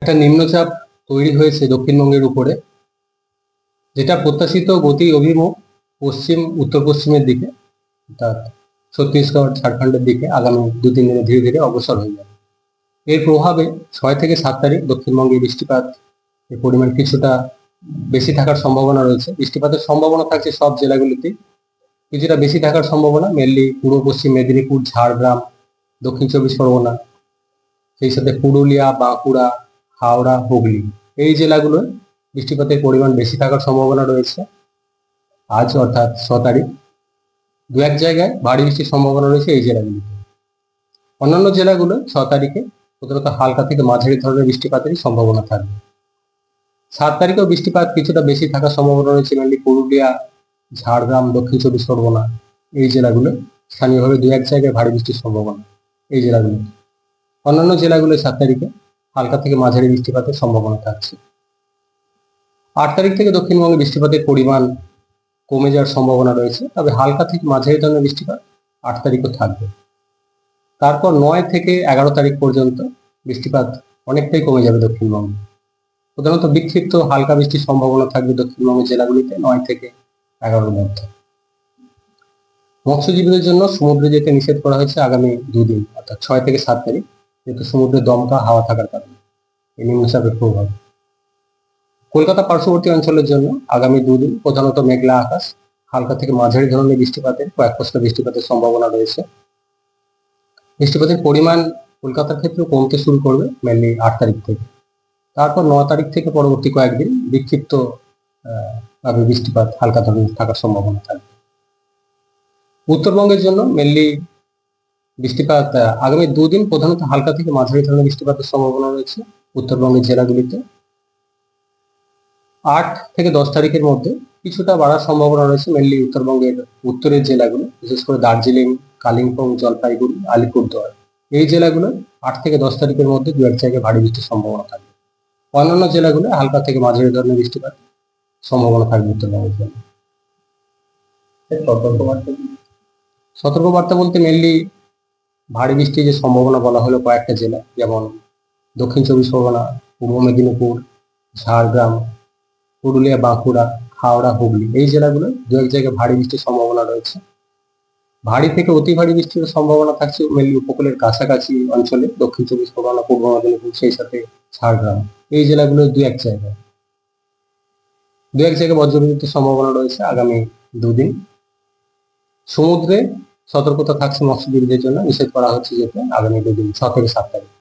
একটা নিম্নচাপ তৈরি হয়েছে দক্ষিণবঙ্গের উপরে, যেটা প্রত্যাশিত গতি অভিমুখ উত্তর পশ্চিমের দিকে, অর্থাৎ ছত্তিশগড় ঝাড়খণ্ডের দিকে আগামী 2-3 দিনে ধীরে ধীরে অগ্রসর হয়ে যাবে। এর প্রভাবে 6 থেকে 7 তারিখ দক্ষিণবঙ্গে বৃষ্টিপাত এর পরিমাণ কিছুটা বেশি থাকার সম্ভাবনা রয়েছে। বৃষ্টিপাতের সম্ভাবনা থাকছে সব জেলাগুলিতে, কিছুটা বেশি থাকার সম্ভাবনা মেনলি পূর্ব পশ্চিম মেদিনীপুর, ঝাড়গ্রাম, দক্ষিণ 24 পরগনা, সেই সাথে পুরুলিয়া, বাঁকুড়া, হাওড়া, হুগলি এই জেলাগুলোয় বৃষ্টিপাতের পরিমাণ বেশি থাকার সম্ভাবনা রয়েছে। আজ অর্থাৎ 6 তারিখ 2-1 জায়গায় ভারী বৃষ্টির সম্ভাবনা রয়েছে এই জেলাগুলিতে। অন্যান্য জেলাগুলো 6 তারিখে প্রধানত হালকা থেকে মাঝারি ধরনের বৃষ্টিপাতেরই সম্ভাবনা থাকবে। 7 তারিখেও বৃষ্টিপাত কিছুটা বেশি থাকার সম্ভাবনা রয়েছে মেনলি পুরুলিয়া, ঝাড়গ্রাম, দক্ষিণ 24 পরগনা এই জেলাগুলো স্থানীয়ভাবে 2-1 জায়গায় ভারী বৃষ্টির সম্ভাবনা এই জেলাগুলো। অন্যান্য জেলাগুলো 7 তারিখে হালকা থেকে মাঝারি বৃষ্টিপাতের সম্ভাবনা থাকছে। 8 তারিখ থেকে দক্ষিণবঙ্গে বৃষ্টিপাতের পরিমাণ কমে যাওয়ার সম্ভাবনা রয়েছে, তবে হালকা থেকে মাঝারি ধরনের বৃষ্টিপাত 8 তারিখও থাকবে। তারপর 9 থেকে 11 তারিখ পর্যন্ত বৃষ্টিপাত অনেকটাই কমে যাবে দক্ষিণবঙ্গে। প্রধানত বিক্ষিপ্ত হালকা বৃষ্টির সম্ভাবনা থাকবে দক্ষিণবঙ্গের জেলাগুলিতে 9 থেকে 11-র মধ্যে। মৎস্যজীবীদের জন্য সমুদ্রে যেতে নিষেধ করা হয়েছে আগামী 2 দিন, অর্থাৎ 6 থেকে 7 তারিখ, যেহেতু সমুদ্রে দমকা হাওয়া থাকার কারণে এই নিম্নচাপের প্রভাব। কলকাতা পার্শ্ববর্তী অঞ্চলের জন্য আগামী 2 দিন প্রধানত মেঘলা আকাশ, হালকা থেকে মাঝারি ধরনের বৃষ্টিপাতের কয়েক পশলা বৃষ্টিপাতের সম্ভাবনা রয়েছে। বৃষ্টিপাতের পরিমাণ কলকাতার ক্ষেত্রে কমতে শুরু করবে মেনলি 8 তারিখ থেকে। তারপর 9 তারিখ থেকে পরবর্তী কয়েকদিন বিক্ষিপ্ত বৃষ্টিপাত হালকা ধরনের থাকার সম্ভাবনা থাকবে। উত্তরবঙ্গের জন্য মেনলি বৃষ্টিপাত আগামী 2 দিন প্রধানত হালকা থেকে মাঝারি ধরনের বৃষ্টিপাতের সম্ভাবনা রয়েছে উত্তরবঙ্গের জেলাগুলিতে। 8 থেকে 10 তারিখের মধ্যে কিছুটা বাড়ার সম্ভাবনা রয়েছে মেনলি উত্তরবঙ্গের উত্তরের জেলাগুলো, বিশেষ করে দার্জিলিং, কালিম্পং, জলপাইগুড়ি, আলিপুরদুয়ার এই জেলাগুলো 8 থেকে 10 তারিখের মধ্যে 2-1 জায়গায় ভারী বৃষ্টির সম্ভাবনা থাকবে। অন্যান্য জেলাগুলো হালকা থেকে মাঝারি ধরনের বৃষ্টিপাত সম্ভাবনা থাকবে উত্তরবঙ্গের জন্য। সতর্কবার্তা বলতে মেনলি ভারী বৃষ্টির যে সম্ভাবনা বলা হলো কয়েকটা জেলা, যেমন দক্ষিণ 24 পরগনা, পূর্ব মেদিনীপুর, ঝাড়গ্রাম, পুরুলিয়া, বাঁকুড়া, হাওড়া, হুগলি এই জেলাগুলো 2-1 জায়গায় ভারী বৃষ্টির সম্ভাবনা রয়েছে। ভারী থেকে অতি ভারী বৃষ্টির সম্ভাবনা থাকছে মেনলি উপকূলের কাছাকাছি অঞ্চলে, দক্ষিণ 24 পরগনা, পূর্ব মেদিনীপুর, সেই সাথে ঝাড়গ্রাম এই জেলাগুলো 2-1 জায়গায় বজ্রবিদ্যুতের সম্ভাবনা রয়েছে আগামী 2 দিন। সমুদ্রে সতর্কতা থাকছে মৎস্যজীবীদের জন্য, নিষেধ করা হচ্ছে যেতে আগামী 2 দিন 6 থেকে 7 তারিখ।